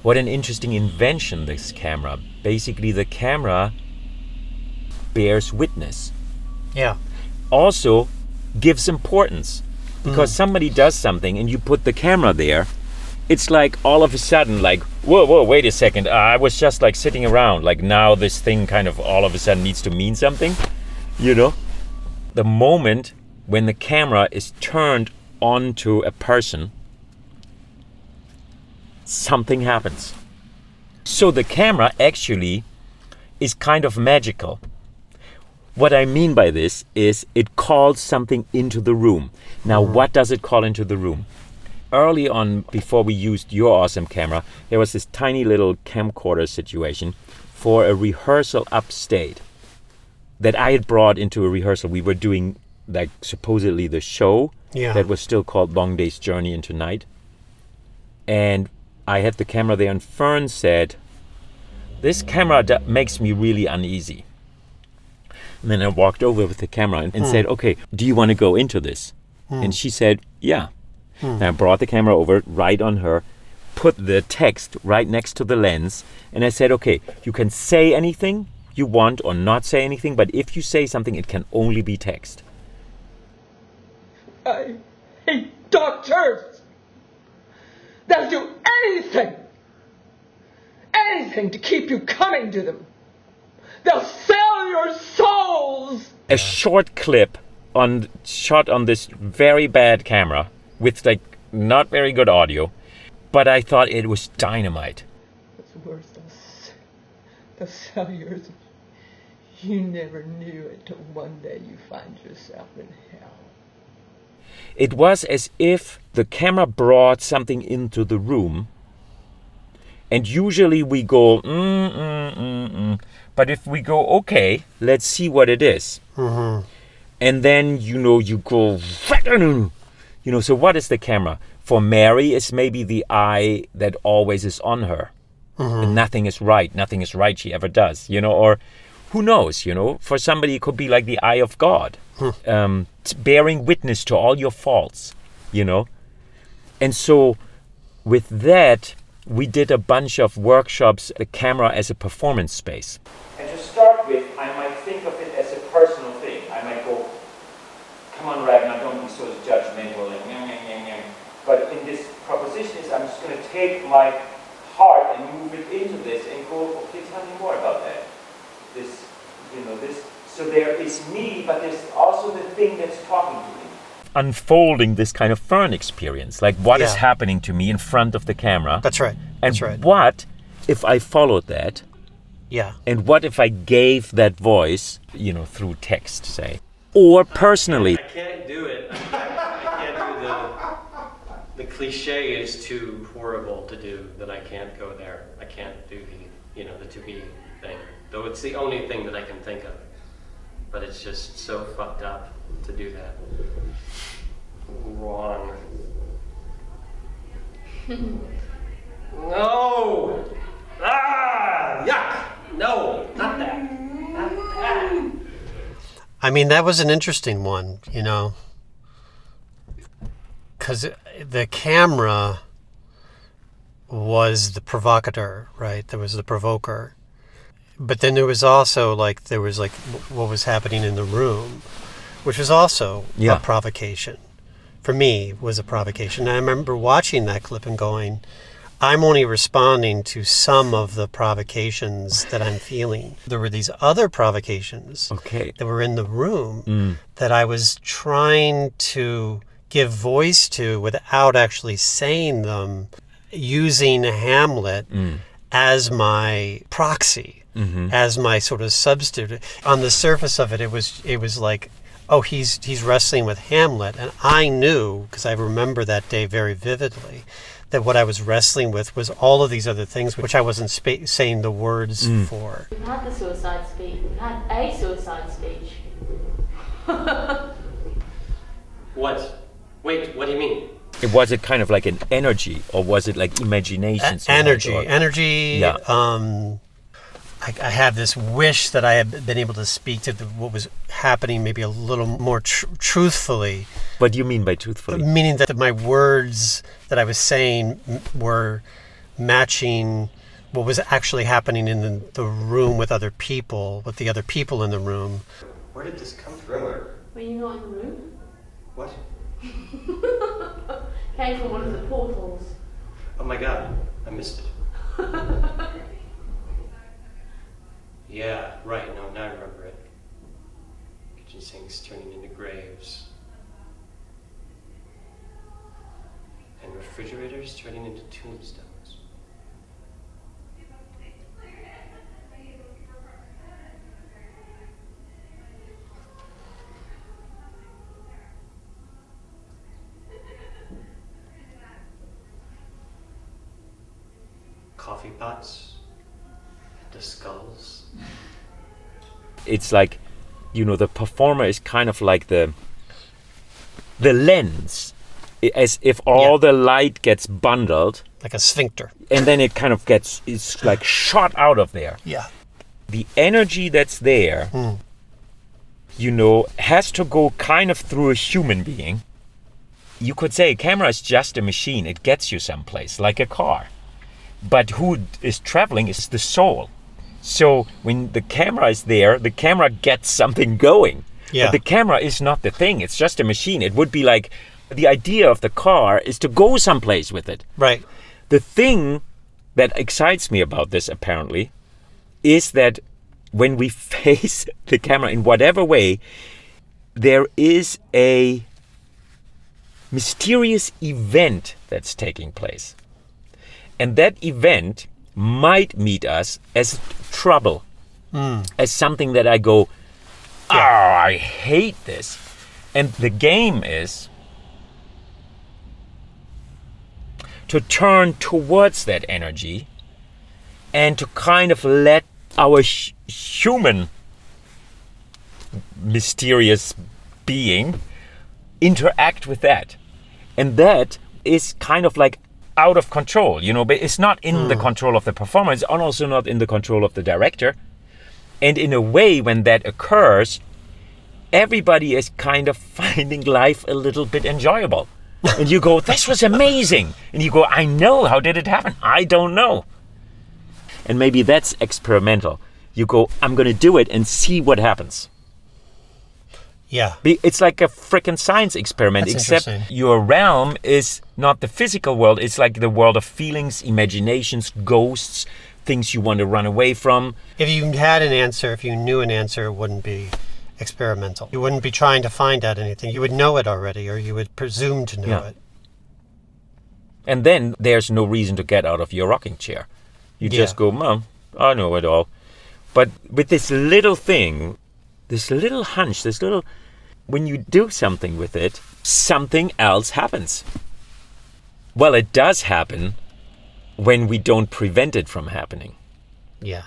What an interesting invention, this camera. Basically, the camera bears witness. Yeah. Also gives importance. Because somebody does something and you put the camera there, it's like all of a sudden like, whoa, wait a second. I was just like sitting around. Like now this thing kind of all of a sudden needs to mean something, you know? The moment when the camera is turned onto a person, something happens. So the camera actually is kind of magical. What I mean by this is it calls something into the room. Now, what does it call into the room? Early on, before we used your awesome camera, there was this tiny little camcorder situation for a rehearsal upstate that I had brought into a rehearsal. We were doing like supposedly the show that was still called Long Day's Journey into Night. And I had the camera there and Fern said, this camera makes me really uneasy. And then I walked over with the camera and said, okay, do you want to go into this? And she said, yeah. And I brought the camera over right on her, put the text right next to the lens. And I said, okay, you can say anything you want or not say anything. But if you say something, it can only be text. I hate doctors. They'll do anything to keep you coming to them. They'll sell your souls. A short clip shot on this very bad camera with like not very good audio, but I thought it was dynamite. What's worse, they'll sell yours. You never knew it till one day you find yourself in hell. It was as if the camera brought something into the room. And usually we go, But if we go, okay, let's see what it is. And then, you go, so what is the camera? For Mary, it's maybe the eye that always is on her. And nothing is right she ever does, or who knows, for somebody it could be like the eye of God, bearing witness to all your faults, And so with that, we did a bunch of workshops, the camera as a performance space. And to start with, I might think of it as a personal thing. I might go, come on, Ragnar, don't be so judgmental, and But in this proposition is I'm just going to take my heart and move it into this and go, okay, tell me more about that. This. So there is me, but there's also the thing that's talking to me. Unfolding this kind of Fern experience, like what is happening to me in front of the camera. That's right. And what if I followed that? Yeah. And what if I gave that voice, through text, say, or personally? I can't do it. I can't do the cliche is too horrible to do that. I can't go there. I can't do the to be thing. Though it's the only thing that I can think of. But it's just so fucked up to do that. Wrong. No! Ah! Yuck! No! Not that. Not that. I mean, that was an interesting one, because the camera was the provocateur, right? There was the provoker. But then there was also what was happening in the room, which was also a provocation. For me, was a provocation. And I remember watching that clip and going, I'm only responding to some of the provocations that I'm feeling. There were these other provocations that were in the room that I was trying to give voice to without actually saying them, using Hamlet as my proxy, as my sort of substitute. On the surface of it, it was like, oh, he's wrestling with Hamlet. And I knew, because I remember that day very vividly, that what I was wrestling with was all of these other things which I wasn't saying the words for. We've had the suicide speech. We've had a suicide speech. What? Wait, what do you mean? Was it kind of like an energy, or was it like imagination? Energy. Yeah. I have this wish that I had been able to speak to what was happening maybe a little more truthfully. What do you mean by truthfully? Meaning that my words that I was saying were matching what was actually happening in the room with other people, with the other people in the room. Where did this come from? Were you not in the room? What? Came from one of the portals. Oh my god, I missed it. Yeah, right, no, now I remember it. Kitchen sinks turning into graves. And refrigerators turning into tombstones. Coffee pots into skulls. It's like, the performer is kind of like the lens, as if all the light gets bundled, Like a sphincter. and then it kind of it's like shot out of there. Yeah. The energy that's there, has to go kind of through a human being. You could say a camera is just a machine. It gets you someplace, like a car. But who is traveling is the soul. So when the camera is there, the camera gets something going. Yeah. But the camera is not the thing. It's just a machine. It would be like the idea of the car is to go someplace with it. Right. The thing that excites me about this, apparently, is that when we face the camera in whatever way, there is a mysterious event that's taking place. And that event might meet us as trouble, as something that I go, I hate this. And the game is to turn towards that energy and to kind of let our human mysterious being interact with that. And that is kind of like out of control, but it's not in the control of the performer. It's also not in the control of the director. And in a way, when that occurs, everybody is kind of finding life a little bit enjoyable. And you go, this was amazing. And you go, I know. How did it happen? I don't know. And maybe that's experimental. You go, I'm going to do it and see what happens. Yeah. It's like a freaking science experiment, That's except interesting. your realm is not the physical world. It's like the world of feelings, imaginations, ghosts, things you want to run away from. If you had an answer, if you knew an answer, it wouldn't be experimental. You wouldn't be trying to find out anything. You would know it already, or you would presume to know it. And then there's no reason to get out of your rocking chair. You just go, Mom, I know it all. But with this little thing, this little hunch, when you do something with it, something else happens. Well, it does happen when we don't prevent it from happening. Yeah.